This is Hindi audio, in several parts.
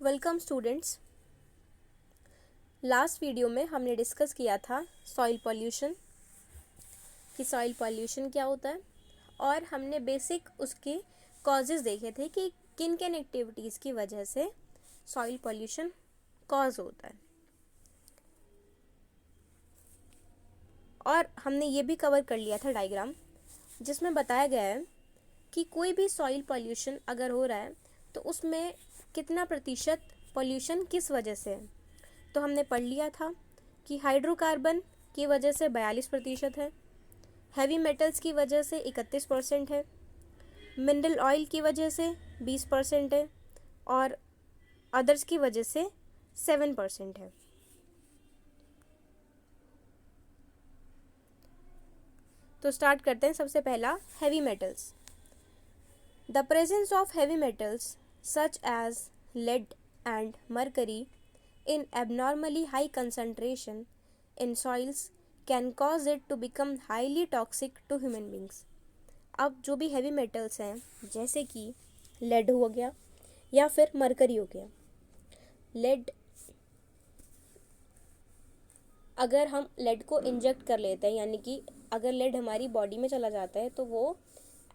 Welcome students. लास्ट वीडियो में हमने डिस्कस किया था सॉइल पॉल्यूशन कि सॉइल पॉल्यूशन क्या होता है और हमने बेसिक उसके कॉजेज़ देखे थे कि किन किन एक्टिविटीज़ की वजह से सॉइल पॉल्यूशन कॉज होता है। और हमने ये भी कवर कर लिया था डायग्राम जिसमें बताया गया है कि कोई भी सॉइल पॉल्यूशन अगर हो रहा है तो उसमें कितना प्रतिशत पॉल्यूशन किस वजह से है। तो हमने पढ़ लिया था कि हाइड्रोकार्बन की वजह से 42% है, हैवी मेटल्स की वजह से 31% है, मिनरल ऑयल की वजह से 20% है और अदर्स की वजह से 7% है। तो स्टार्ट करते हैं। सबसे पहला heavy metals. The presence of heavy metals such as lead and mercury in abnormally high concentration in soils can cause it to become highly toxic to human beings। अब जो भी हैवी मेटल्स हैं जैसे कि लेड हो गया या फिर मरकरी हो गया। लेड, अगर हम लेड को इंजेक्ट कर लेते हैं यानी कि अगर लेड हमारी बॉडी में चला जाता है तो वो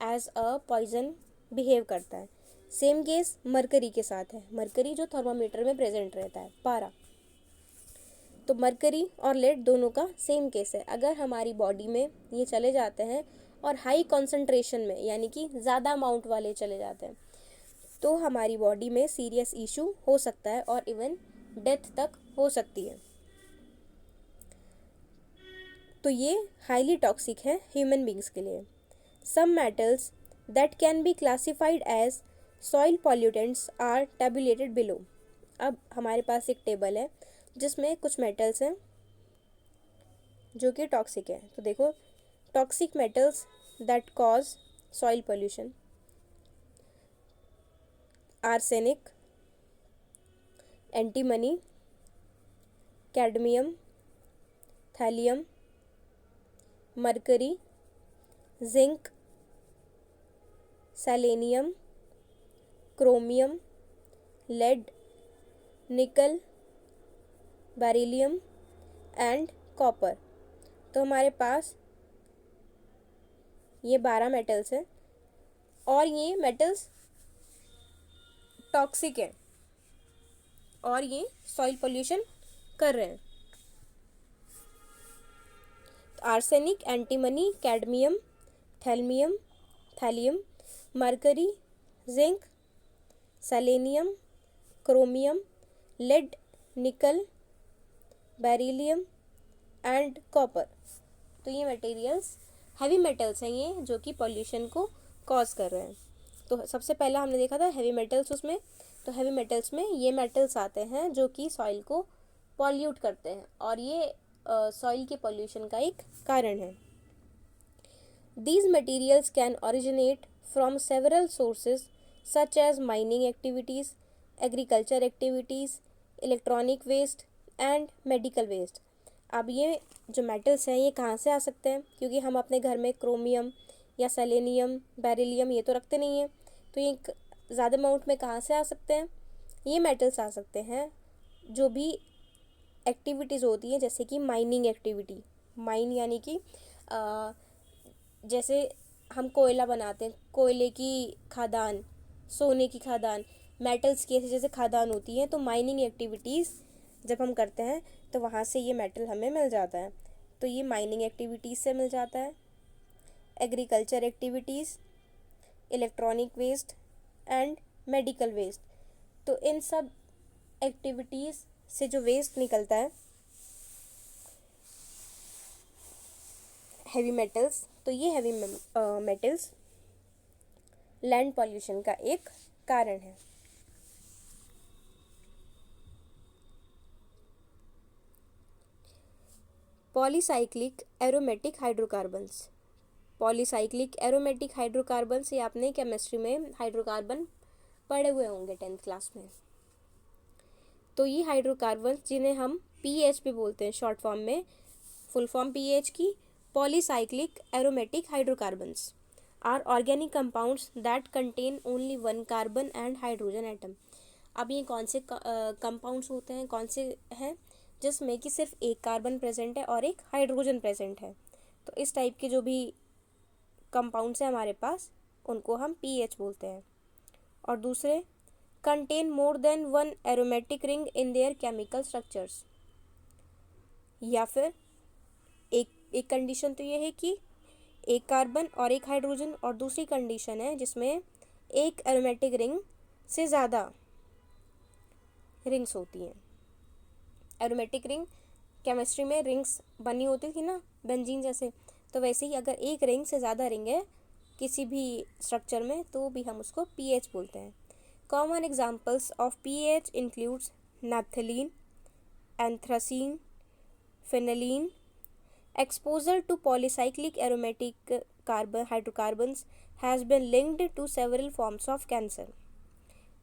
एज अ पॉइजन बिहेव करता है। सेम केस मरकरी के साथ है। मरकरी जो थर्मामीटर में प्रेजेंट रहता है, पारा। तो मरकरी और लेड दोनों का सेम केस है। अगर हमारी बॉडी में ये चले जाते हैं और हाई कॉन्सेंट्रेशन में यानी कि ज़्यादा अमाउंट वाले चले जाते हैं तो हमारी बॉडी में सीरियस इशू हो सकता है और इवन डेथ तक हो सकती है। तो ये हाईली टॉक्सिक है ह्यूमन बींग्स के लिए। Some metals that can be classified as soil pollutants are tabulated below. अब हमारे पास एक टेबल है जिसमें कुछ मेटल्स हैं जो कि टॉक्सिक है। तो देखो, toxic metals that cause soil pollution: arsenic, antimony, cadmium, thallium, mercury, zinc, selenium, chromium, lead, nickel, beryllium and copper. तो हमारे पास ये 12 मेटल्स हैं और ये मेटल्स टॉक्सिक है और ये सॉइल पोल्यूशन कर रहे हैं। Arsenic, antimony, cadmium, thallium, mercury, zinc, selenium, chromium, lead, nickel, beryllium and copper. तो ये मटेरियल्स हैवी मेटल्स हैं ये जो कि पॉल्यूशन को कॉज कर रहे हैं। तो सबसे पहला हमने देखा था हैवी मेटल्स। उसमें तो हैवी मेटल्स में ये मेटल्स आते हैं जो कि सॉइल को पॉल्यूट करते हैं और ये सॉइल के पॉल्यूशन का एक कारण है। These materials can originate from several sources such as mining activities, agriculture activities, electronic waste and medical waste। अब ये जो मेटल्स हैं ये कहाँ से आ सकते हैं, क्योंकि हम अपने घर में क्रोमियम या सेलेनियम, बेरिलियम ये तो रखते नहीं हैं। तो ये ज़्यादा अमाउंट में कहाँ से आ सकते हैं? ये मेटल्स आ सकते हैं जो भी एक्टिविटीज़ होती हैं, जैसे कि माइनिंग एक्टिविटी। माइन यानी कि जैसे हम कोयला बनाते हैं, कोयले की खदान, सोने की खदान, मेटल्स की ऐसे जैसे खदान होती है। तो माइनिंग एक्टिविटीज़ जब हम करते हैं तो वहाँ से ये मेटल हमें मिल जाता है। तो ये माइनिंग एक्टिविटीज़ से मिल जाता है। Agriculture activities, electronic waste and medical waste. तो इन सब एक्टिविटीज़ से जो वेस्ट निकलता है हैवी मेटल्स, तो ये हैवी मेटल्स लैंड पॉल्यूशन का एक कारण है। Polycyclic aromatic hydrocarbons. Polycyclic aromatic hydrocarbons, ये आपने केमिस्ट्री में हाइड्रोकार्बन पढ़े हुए होंगे 10th क्लास में। तो ये हाइड्रोकार्बन्स जिन्हें हम पीएच भी बोलते हैं शॉर्ट फॉर्म में, फुल फॉर्म पीएच की, polycyclic aromatic hydrocarbons are organic compounds that contain only one carbon and hydrogen atom. अब ये कौन से कंपाउंड्स होते हैं, कौन से हैं जिसमें कि सिर्फ एक कार्बन प्रेजेंट है और एक हाइड्रोजन प्रेजेंट है। तो इस टाइप के जो भी कंपाउंड्स हैं हमारे पास उनको हम पीएच बोलते हैं। और दूसरे, contain more than one aromatic ring in their chemical structures, या फिर एक कंडीशन तो ये है कि एक कार्बन और एक हाइड्रोजन, और दूसरी कंडीशन है जिसमें एक एरोमेटिक रिंग से ज़्यादा रिंग्स होती हैं। एरोमेटिक रिंग केमिस्ट्री में रिंग्स बनी होती थी ना बेंजीन जैसे, तो वैसे ही अगर एक रिंग से ज़्यादा रिंग है किसी भी स्ट्रक्चर में तो भी हम उसको पीएच बोलते हैं। Common examples of PH includes naphthalene, anthracene, phenylene. Exposure to polycyclic aromatic hydrocarbons has been linked to several forms of cancer.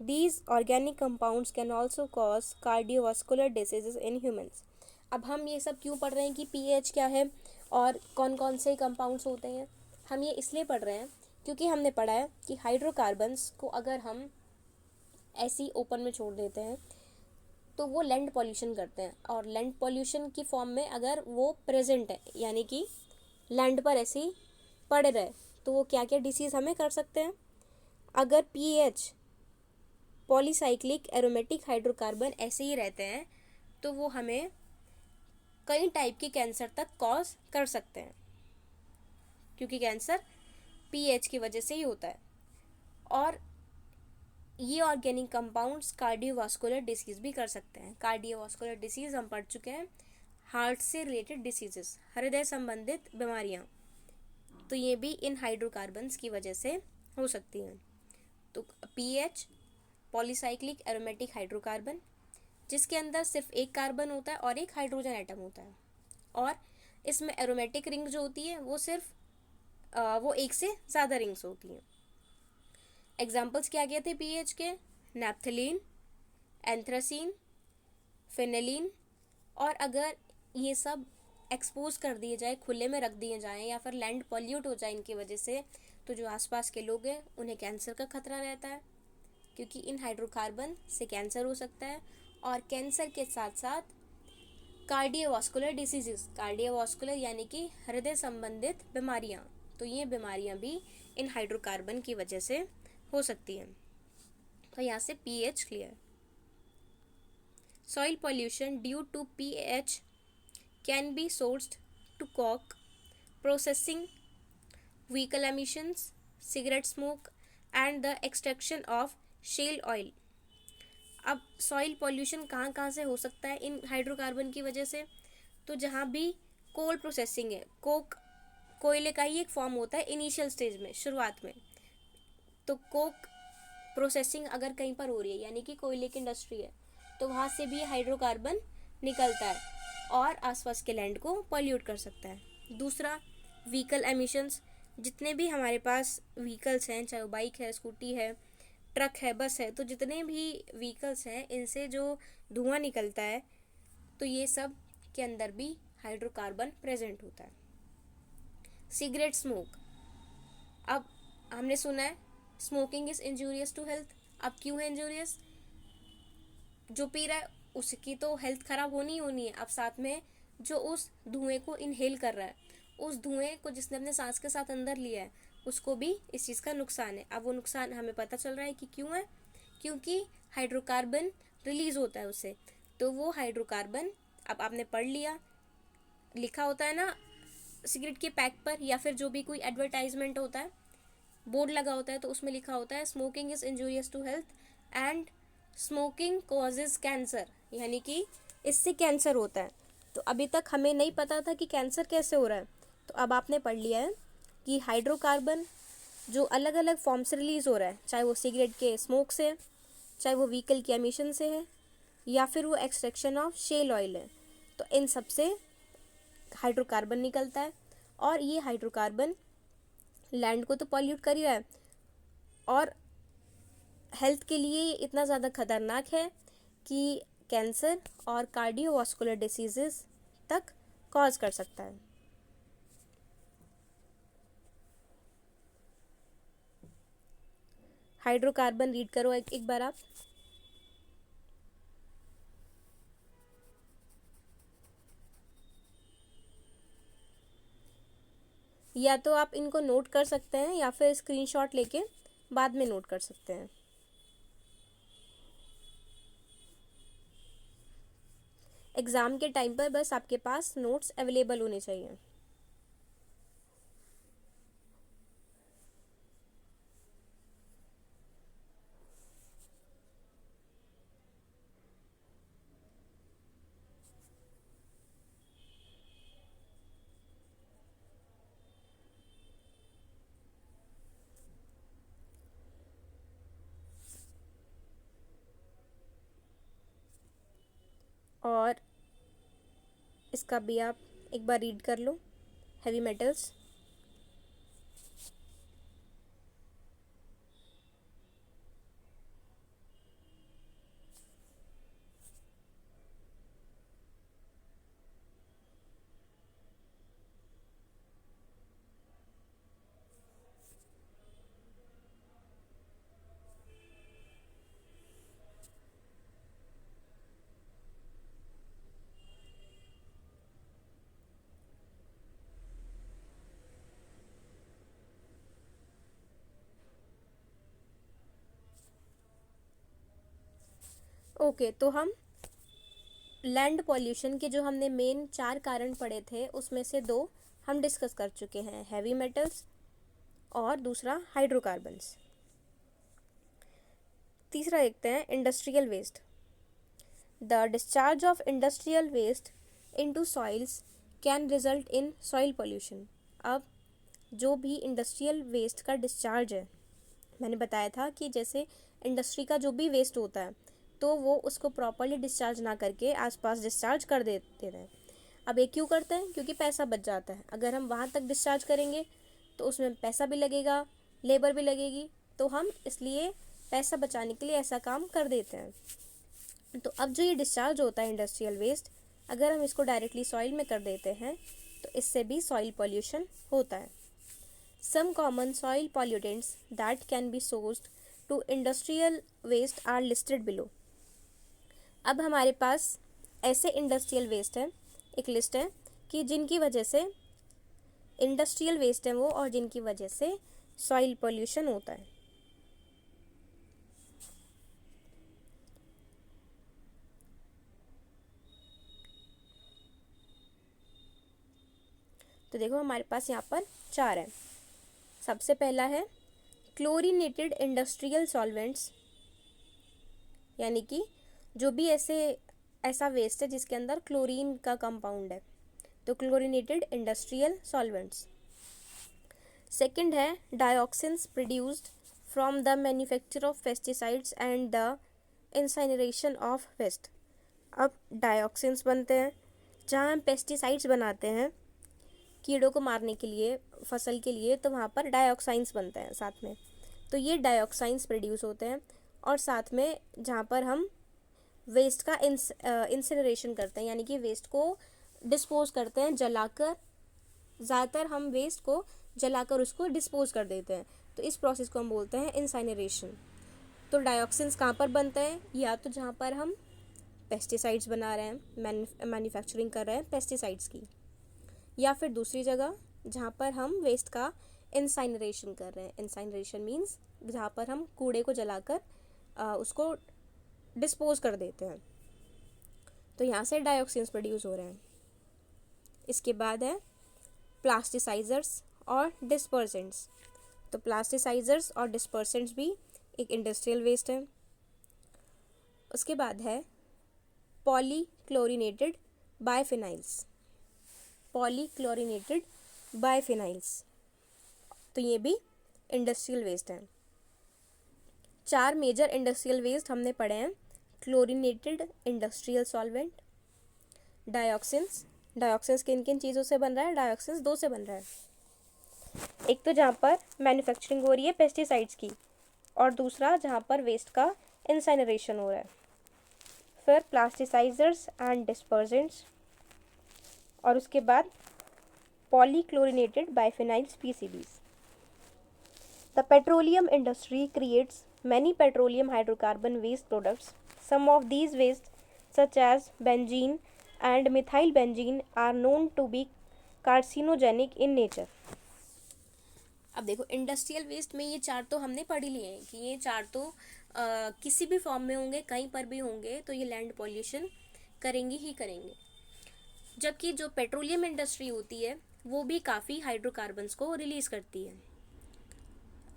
These organic compounds can also cause cardiovascular diseases in humans. अब हम ये सब क्यों पढ़ रहे हैं कि pH क्या है और कौन कौन से कंपाउंड्स होते हैं? हम ये इसलिए पढ़ रहे हैं क्योंकि हमने पढ़ा है कि हाइड्रोकार्बन्स को अगर हम ऐसी ओपन में छोड़ देते हैं तो वो लैंड पॉल्यूशन करते हैं, और लैंड पॉल्यूशन की फॉर्म में अगर वो प्रेजेंट है यानी कि लैंड पर ऐसे ही पड़ रहे तो वो क्या क्या डिसीज़ हमें कर सकते हैं। अगर पीएच पॉलीसाइक्लिक एरोमेटिक हाइड्रोकार्बन ऐसे ही रहते हैं तो वो हमें कई टाइप के कैंसर तक कॉज कर सकते हैं, क्योंकि कैंसर पीएच की वजह से ही होता है। और ये ऑर्गेनिक कंपाउंड्स कार्डियोवास्कुलर डिसीज़ भी कर सकते हैं। कार्डियोवास्कुलर डिसीज़ हम पढ़ चुके हैं, हार्ट से रिलेटेड डिसीजेस, हृदय संबंधित बीमारियां, तो ये भी इन हाइड्रोकार्बन्स की वजह से हो सकती हैं। तो पीएच पॉलीसाइक्लिक एरोमेटिक हाइड्रोकार्बन, जिसके अंदर सिर्फ एक कार्बन होता है और एक हाइड्रोजन एटम होता है, और इसमें एरोमेटिक रिंग जो होती है वो सिर्फ वो एक से ज़्यादा रिंग्स होती हैं। एग्जाम्पल्स क्या क्या थे पीएच के? Naphthalene, anthracene, phenylene. और अगर ये सब एक्सपोज कर दिए जाए, खुले में रख दिए जाएं, या फिर लैंड पॉल्यूट हो जाए इनकी वजह से, तो जो आसपास के लोग हैं उन्हें कैंसर का खतरा रहता है, क्योंकि इन हाइड्रोकार्बन से कैंसर हो सकता है। और कैंसर के साथ साथ कार्डियोवास्कुलर डिसीजेस, कार्डियोवास्कुलर यानी कि हृदय संबंधित बीमारियां, तो ये बीमारियां भी इन हाइड्रोकार्बन की वजह से हो सकती हैं। तो यहाँ से PH clear. Soil pollution due to PH can be sourced to coke processing, vehicle emissions, cigarette smoke and the extraction of shale oil. अब सॉइल पॉल्यूशन कहाँ कहाँ से हो सकता है इन हाइड्रोकार्बन की वजह से? तो जहाँ भी कोल प्रोसेसिंग है, कोक कोयले का ही एक फॉर्म होता है इनिशियल स्टेज में, शुरुआत में, तो कोक प्रोसेसिंग अगर कहीं पर हो रही है यानी कि कोयले की इंडस्ट्री है, तो वहाँ से भी हाइड्रोकार्बन निकलता है और आसपास के लैंड को पॉल्यूट कर सकता है। दूसरा, व्हीकल एमिशंस, जितने भी हमारे पास व्हीकल्स हैं, चाहे वो बाइक है, स्कूटी है, ट्रक है, बस है, तो जितने भी व्हीकल्स हैं इनसे जो धुआं निकलता है तो ये सब के अंदर भी हाइड्रोकार्बन प्रेजेंट होता है। सिगरेट स्मोक, अब हमने सुना है smoking is injurious to health. अब क्यों है इंजूरियस? जो पी रहा है उसकी तो हेल्थ खराब होनी है। अब साथ में जो उस धुएं को इनहेल कर रहा है, उस धुएं को जिसने अपने सांस के साथ अंदर लिया है, उसको भी इस चीज़ का नुकसान है। अब वो नुकसान हमें पता चल रहा है कि क्यों है, क्योंकि हाइड्रोकार्बन रिलीज होता है उससे। तो वो हाइड्रोकार्बन, अब आपने पढ़ लिया, लिखा होता है ना सिगरेट के पैक पर, या फिर जो भी कोई एडवर्टाइजमेंट होता है, बोर्ड लगा होता है, तो उसमें लिखा होता है smoking is injurious to health and smoking causes cancer, यानी कि इससे कैंसर होता है। तो अभी तक हमें नहीं पता था कि कैंसर कैसे हो रहा है, तो अब आपने पढ़ लिया है कि हाइड्रोकार्बन जो अलग अलग फॉर्म से रिलीज़ हो रहा है, चाहे वो सिगरेट के स्मोक से है, चाहे वो व्हीकल के एमिशन से है, या फिर वो एक्सट्रैक्शन ऑफ शेल ऑयल है, तो इन सब से हाइड्रोकार्बन निकलता है। और ये हाइड्रोकार्बन लैंड को तो पॉल्यूट कर ही रहा है, और हेल्थ के लिए ये इतना ज़्यादा खतरनाक है कि कैंसर और कार्डियोवास्कुलर डिसीजेस तक कॉज कर सकता है। हाइड्रोकार्बन रीड करो एक बार आप। या तो आप इनको नोट कर सकते हैं या फिर स्क्रीनशॉट लेके बाद में नोट कर सकते हैं। एग्ज़ाम के टाइम पर बस आपके पास नोट्स अवेलेबल होने चाहिए। और इसका भी आप एक बार रीड कर लो, हैवी मेटल्स। ओके, तो हम लैंड पॉल्यूशन के जो हमने मेन 4 कारण पढ़े थे उसमें से 2 हम डिस्कस कर चुके हैं, हैवी मेटल्स और दूसरा हाइड्रोकार्बन्स। तीसरा देखते हैं industrial waste. The discharge of industrial waste into soils can result in soil pollution. अब जो भी इंडस्ट्रियल वेस्ट का डिस्चार्ज है, मैंने बताया था कि जैसे इंडस्ट्री का जो भी वेस्ट होता है तो वो उसको प्रॉपरली डिस्चार्ज ना करके आसपास डिस्चार्ज कर देते हैं। अब ये क्यों करते हैं? क्योंकि पैसा बच जाता है। अगर हम वहाँ तक डिस्चार्ज करेंगे तो उसमें पैसा भी लगेगा, लेबर भी लगेगी, तो हम इसलिए पैसा बचाने के लिए ऐसा काम कर देते हैं। तो अब जो ये डिस्चार्ज होता है इंडस्ट्रियल वेस्ट, अगर हम इसको डायरेक्टली सॉइल में कर देते हैं तो इससे भी सॉइल पॉल्यूशन होता है। Some common soil pollutants that can be sourced to industrial waste are listed below. अब हमारे पास ऐसे इंडस्ट्रियल वेस्ट है, एक लिस्ट है कि जिनकी वजह से इंडस्ट्रियल वेस्ट है वो, और जिनकी वजह से सॉइल पॉल्यूशन होता है। तो देखो हमारे पास यहाँ पर 4 है। सबसे पहला है क्लोरीनेटेड इंडस्ट्रियल सॉल्वेंट्स, यानी कि जो भी ऐसा वेस्ट है जिसके अंदर क्लोरीन का कंपाउंड है, तो क्लोरीनेटेड इंडस्ट्रियल सॉल्वेंट्स। सेकंड है dioxins produced from the manufacture of pesticides and the incineration of waste. अब डायोक्सिन्स बनते हैं जहाँ हम पेस्टिसाइड्स बनाते हैं कीड़ों को मारने के लिए, फसल के लिए, तो वहाँ पर डायोक्साइंस बनते हैं साथ में। तो ये डायोक्साइंस प्रोड्यूस होते हैं, और साथ में जहाँ पर हम वेस्ट का इंसिनरेशन करते हैं, यानी कि वेस्ट को डिस्पोज करते हैं जलाकर। ज़्यादातर हम वेस्ट को जलाकर उसको डिस्पोज कर देते हैं, तो इस प्रोसेस को हम बोलते हैं इंसाइनरेशन। तो डायोक्सिन्स कहाँ पर बनते हैं? या तो जहाँ पर हम पेस्टिसाइड्स बना रहे हैं, मैन्युफैक्चरिंग कर रहे हैं पेस्टिसाइड्स की, या फिर दूसरी जगह जहाँ पर हम वेस्ट का इंसाइनरेशन कर रहे हैं। इंसाइनरेशन मीन्स जहाँ पर हम कूड़े को जलाकर उसको डिस्पोज कर देते हैं, तो यहाँ से डायोक्सिन्स प्रोड्यूस हो रहे हैं। इसके बाद है प्लास्टिसाइजर्स और डिस्पर्सेंट्स। तो प्लास्टिसाइजर्स और डिस्पर्सेंट्स भी एक इंडस्ट्रियल वेस्ट है। उसके बाद है पॉलीक्लोरिनेटेड बाइफिनाइल्स। पॉलीक्लोरिनेटेड बाइफिनाइल्स, तो ये भी इंडस्ट्रियल वेस्ट है। 4 मेजर इंडस्ट्रियल वेस्ट हमने पढ़े हैं। Chlorinated industrial solvent, dioxins. Dioxins किन किन चीज़ों से बन रहा है? डायोक्सिन्स 2 से बन रहा है। एक तो जहाँ पर मैन्युफैक्चरिंग हो रही है पेस्टिसाइड्स की, और दूसरा जहाँ पर वेस्ट का इंसाइनरेशन हो रहा है। फिर प्लास्टिसाइजर्स एंड डिस्पर्जेंट्स, और उसके बाद पॉलीक्लोरिनेटेड biphenyls PCBs। The petroleum industry creates many petroleum hydrocarbon waste products. Some of these wastes, such as benzene and methylbenzene, are known to be carcinogenic in nature. अब देखो इंडस्ट्रियल वेस्ट में ये चार तो हमने पढ़ ही लिए हैं कि ये चार तो किसी भी फॉर्म में होंगे, कहीं पर भी होंगे, तो ये लैंड पॉल्यूशन करेंगे ही करेंगे। जबकि जो पेट्रोलियम इंडस्ट्री होती है वो भी काफ़ी हाइड्रोकार्बन्स को रिलीज़ करती है।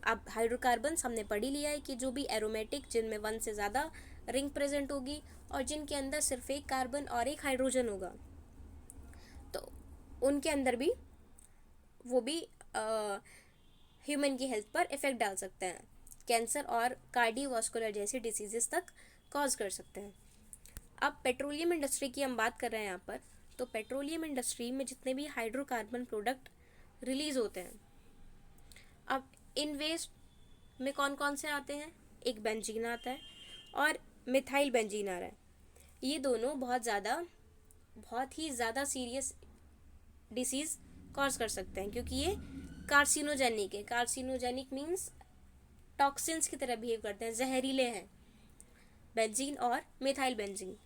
अब हाइड्रोकार्बन्स हमने पढ़ ही लिया है कि जो भी एरोमेटिक, जिनमें वन से ज़्यादा रिंग प्रेजेंट होगी और जिनके अंदर सिर्फ एक कार्बन और एक हाइड्रोजन होगा, तो उनके अंदर भी वो भी ह्यूमन की हेल्थ पर इफ़ेक्ट डाल सकते हैं, कैंसर और कार्डियोवास्कुलर जैसी डिसीजेस तक कॉज कर सकते हैं। अब पेट्रोलियम इंडस्ट्री की हम बात कर रहे हैं यहाँ पर, तो पेट्रोलियम इंडस्ट्री में जितने भी हाइड्रोकार्बन प्रोडक्ट रिलीज होते हैं, अब इन वेस्ट में कौन कौन से आते हैं, एक बेंजीन आता है और मिथाइल बेंजीन आ रहा है। ये दोनों बहुत ही ज़्यादा सीरियस डिसीज़ कॉज कर सकते हैं क्योंकि ये कार्सिनोजेनिक है। कार्सिनोजेनिक मीन्स टॉक्सिन्स की तरह बिहेव करते हैं, जहरीले हैं बेंजीन और मिथाइल बेंजीन।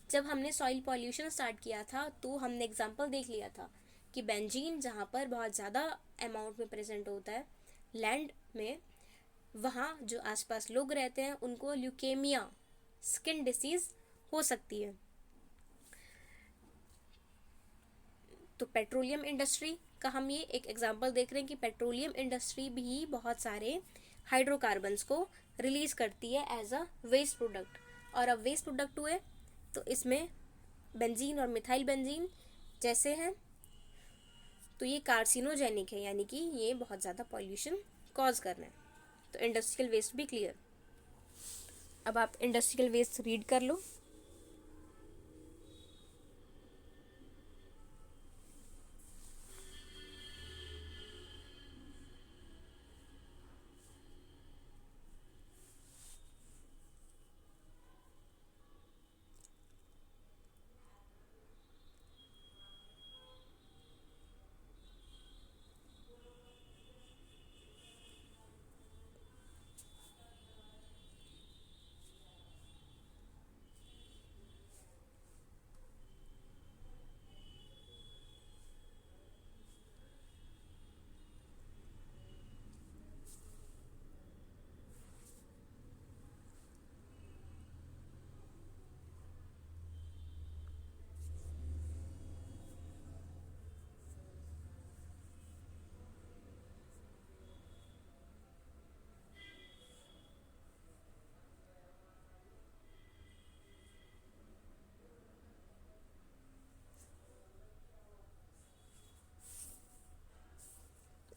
जब हमने सॉइल पॉल्यूशन स्टार्ट किया था तो हमने एग्जांपल देख लिया था कि बेंजीन जहाँ पर बहुत ज़्यादा अमाउंट में प्रेजेंट होता है लैंड में, वहाँ जो आसपास लोग रहते हैं उनको ल्यूकेमिया, स्किन डिसीज़ हो सकती है। तो पेट्रोलियम इंडस्ट्री का हम ये एक एग्जांपल देख रहे हैं कि पेट्रोलियम इंडस्ट्री भी बहुत सारे हाइड्रोकार्बन्स को रिलीज करती है एज अ वेस्ट प्रोडक्ट, और अब वेस्ट प्रोडक्ट हुए तो इसमें बेंजीन और मिथाइल बेंजीन जैसे हैं, तो ये कार्सिनोजेनिक है, यानी कि ये बहुत ज़्यादा पॉल्यूशन कॉज कर रहे हैं। तो इंडस्ट्रियल वेस्ट भी क्लियर। अब आप इंडस्ट्रियल वेस्ट रीड कर लो।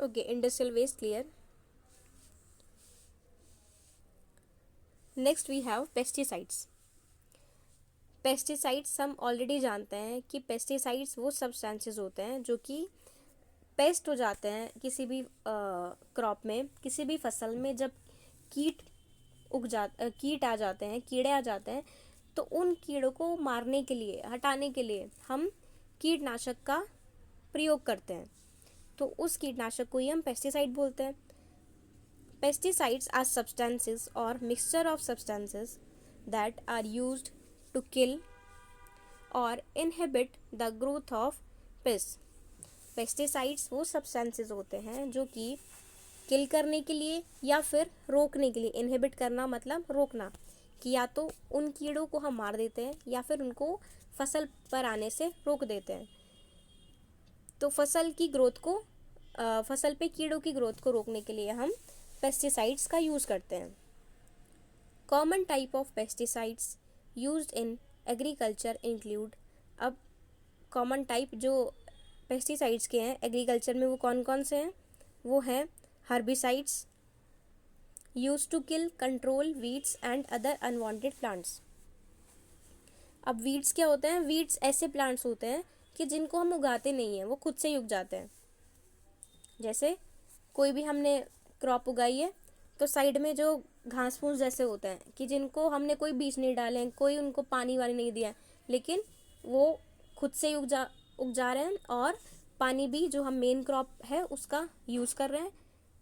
Okay, industrial waste clear. Next we have pesticides. Pesticides हम ऑलरेडी जानते हैं कि पेस्टिसाइड्स वो सब्सटेंसेस होते हैं जो कि पेस्ट हो जाते हैं किसी भी क्रॉप में, किसी भी फसल में। जब कीट आ जाते हैं, कीड़े आ जाते हैं, तो उन कीड़ों को मारने के लिए, हटाने के लिए हम कीटनाशक का प्रयोग करते हैं, तो उस कीटनाशक को ही हम पेस्टिसाइड बोलते हैं। पेस्टिसाइड्स आर सब्सटेंसेस और mixture of substances that are used to kill और inhibit the growth of pest. Pesticides वो सब्सटेंसेस होते हैं जो कि किल करने के लिए या फिर रोकने के लिए, इनहिबिट करना मतलब रोकना, कि या तो उन कीड़ों को हम मार देते हैं या फिर उनको फसल पर आने से रोक देते हैं। तो फसल पे कीड़ों की ग्रोथ को रोकने के लिए हम पेस्टिसाइड्स का यूज़ करते हैं। Common type of pesticides used in agriculture include, अब कॉमन टाइप जो पेस्टिसाइड्स के हैं एग्रीकल्चर में वो कौन कौन से हैं, वो हैं herbicides use to kill control weeds and other unwanted plants. अब वीड्स क्या होते हैं, वीड्स ऐसे प्लांट्स होते हैं कि जिनको हम उगाते नहीं हैं, वो खुद से ही उग जाते हैं। जैसे कोई भी हमने क्रॉप उगाई है तो साइड में जो घास फूस जैसे होते हैं कि जिनको हमने कोई बीज नहीं डाले हैं, कोई उनको पानी वानी नहीं दिया, लेकिन वो खुद से ही उग जा रहे हैं, और पानी भी जो हम मेन क्रॉप है उसका यूज़ कर रहे हैं,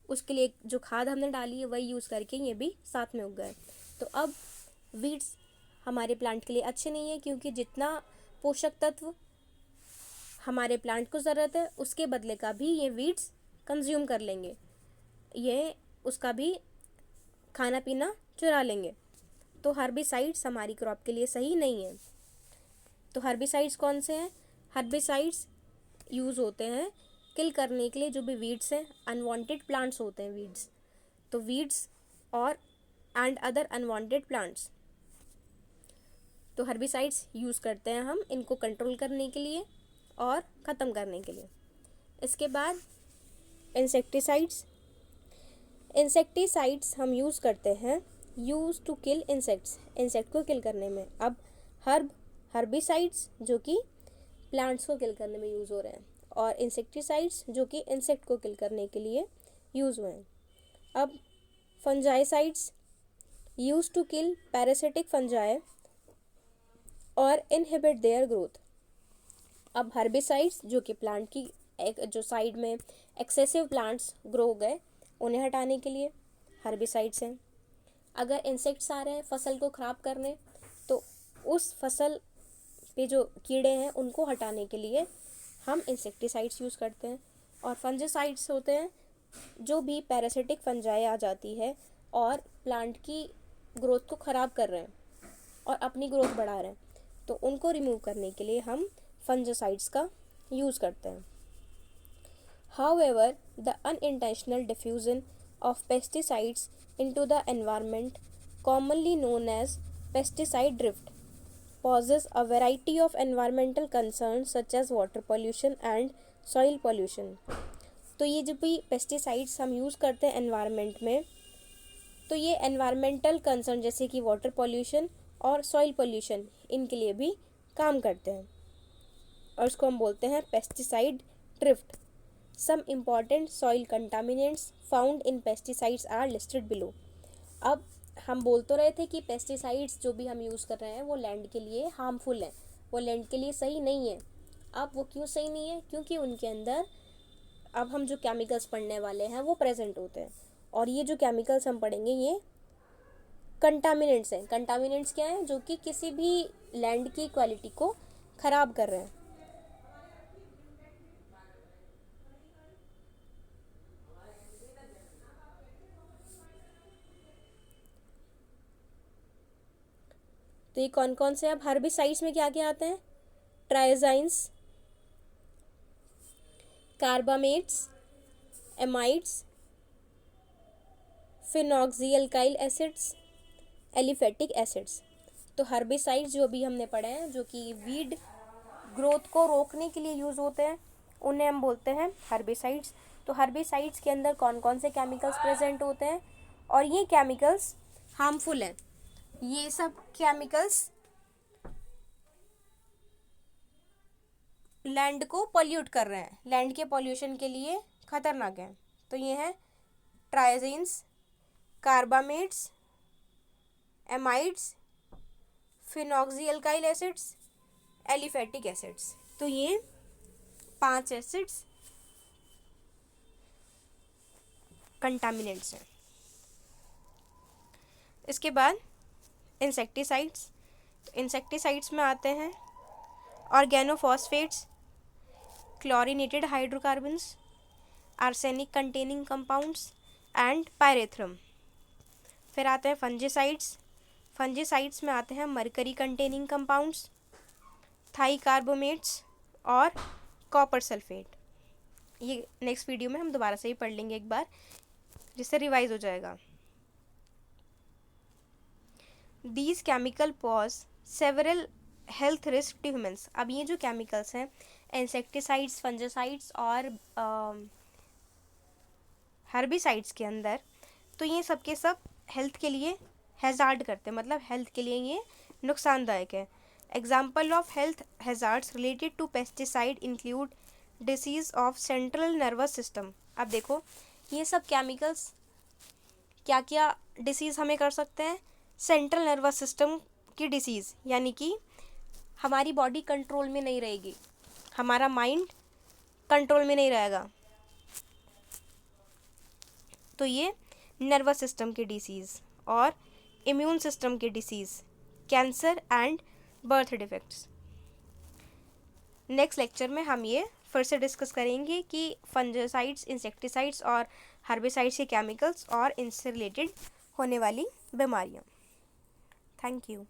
उसके लिए जो खाद हमने डाली है वही यूज़ करके ये भी साथ में उग गए। तो अब वीड्स हमारे प्लांट के लिए अच्छे नहीं है, क्योंकि जितना पोषक तत्व हमारे प्लांट को ज़रूरत है उसके बदले का भी ये वीड्स कंज्यूम कर लेंगे। ये उसका भी खाना पीना चुरा लेंगे। तो हर्बिसाइड्स हमारी क्रॉप के लिए सही नहीं है। तो हर्बिसाइड्स कौन से हैं? हर्बिसाइड्स यूज़ होते हैं किल करने के लिए जो भी वीड्स हैं, अनवांटेड प्लांट्स होते हैं वीड्स, तो वीड्स और एंड अदर अनवांटेड प्लांट्स। तो हर्बिसाइड्स यूज़ करते हैं हम इनको कंट्रोल करने के लिए और ख़त्म करने के लिए। इसके बाद इंसेक्टिसाइड्स। इंसेक्टिसाइड्स हम यूज़ करते हैं use to kill insects, insect को किल करने में। अब हर्बिसाइड्स जो कि प्लांट्स को किल करने में यूज़ हो रहे हैं, और इंसेक्टिसाइड्स जो कि इंसेक्ट को किल करने के लिए यूज़ हुए हैं। अब fungicides use to kill parasitic fungi और इनहिबिट देयर ग्रोथ। अब हर्बिसाइड्स जो कि प्लांट की जो साइड में एक्सेसिव प्लांट्स ग्रो हो गए उन्हें हटाने के लिए हर्बिसाइड्स हैं। अगर इंसेक्ट्स आ रहे हैं फसल को ख़राब करने, तो उस फसल पे जो कीड़े हैं उनको हटाने के लिए हम इंसेक्टिसाइड्स यूज़ करते हैं। और फंजाइसाइड्स होते हैं जो भी पैरासिटिक फंजाई आ जाती है और प्लांट की ग्रोथ को ख़राब कर रहे हैं और अपनी ग्रोथ बढ़ा रहे हैं, तो उनको रिमूव करने के लिए हम फंजाइसाइड्स का यूज़ करते हैं। However, the unintentional diffusion of pesticides into the environment, commonly known as pesticide drift, poses a variety of environmental concerns such as water pollution and soil pollution. तो ये जो भी पेस्टिसाइड्स हम यूज़ करते हैं एनवायरनमेंट में, तो ये एनवायरमेंटल कंसर्न जैसे कि वाटर पॉल्यूशन और सॉइल पॉल्यूशन इनके लिए भी काम करते हैं, और इसको हम बोलते हैं pesticide drift. Some important soil contaminants found in pesticides are listed below. अब हम बोल तो रहे थे कि पेस्टिसाइड्स जो भी हम यूज़ कर रहे हैं वो लैंड के लिए हार्मफुल हैं, वो लैंड के लिए सही नहीं है। अब वो क्यों सही नहीं है? क्योंकि उनके अंदर अब हम जो केमिकल्स पढ़ने वाले हैं वो प्रेजेंट होते हैं, और ये जो केमिकल्स हम पढ़ेंगे ये कंटामिनेंट्स हैं। कंटामिनेंट्स क्या हैं? जो कि किसी भी लैंड की क्वालिटी को ख़राब कर रहे हैं। तो ये कौन कौन से? अब हर्बिसाइड्स में क्या क्या आते हैं? Triazines, carbamates, amides, phenoxyalkyl acids, aliphatic acids. तो हर्बिसाइड्स जो भी हमने पढ़े हैं जो कि वीड ग्रोथ को रोकने के लिए यूज़ होते हैं उन्हें हम बोलते हैं हर्बिसाइड्स। तो हर्बिसाइड्स के अंदर कौन कौन से केमिकल्स प्रेजेंट होते हैं और ये केमिकल्स हार्मफुल हैं? ये सब केमिकल्स लैंड को पॉल्यूट कर रहे हैं, लैंड के पॉल्यूशन के लिए खतरनाक हैं। तो ये हैं triazines, carbamates, amides, phenoxyalkyl acids, aliphatic acids. तो ये 5 एसिड्स कंटामिनेंट्स हैं। इसके बाद इंसेक्टिसाइड्स। तो इंसेक्टिसाइड्स में आते हैं organophosphates, chlorinated hydrocarbons, arsenic containing compounds and pyrethrum. फिर आते हैं फंजीसाइड्स। फंजीसाइड्स में आते हैं मरकरी कंटेनिंग कंपाउंड्स, थाईकार्बोमेट्स और कॉपर सल्फेट। ये नेक्स्ट वीडियो में हम दोबारा से ही पढ़ लेंगे एक बार, जिससे रिवाइज हो जाएगा। These chemical pose several health risk to humans. अब ये जो केमिकल्स हैं इंसेक्टिसाइड्स, फंजीसाइड्स और हर्बिसाइड्स के अंदर, तो ये सब के सब हेल्थ के लिए हैज़ार्ड करते हैं, मतलब हेल्थ के लिए ये नुकसानदायक है। Example of health hazards related to pesticide include disease of central nervous system. अब देखो ये सब केमिकल्स क्या क्या डिसीज़ हमें कर सकते हैं? सेंट्रल नर्वस सिस्टम की डिसीज़, यानी कि हमारी बॉडी कंट्रोल में नहीं रहेगी, हमारा माइंड कंट्रोल में नहीं रहेगा, तो ये नर्वस सिस्टम की डिसीज़ और इम्यून सिस्टम की disease, cancer and birth defects. Next lecture में हम ये फिर से डिस्कस करेंगे कि फंजासाइड्स, इंसेक्टिसाइड्स और हर्बिसाइड्स के केमिकल्स और इनसे रिलेटेड होने वाली बीमारियाँ। Thank you.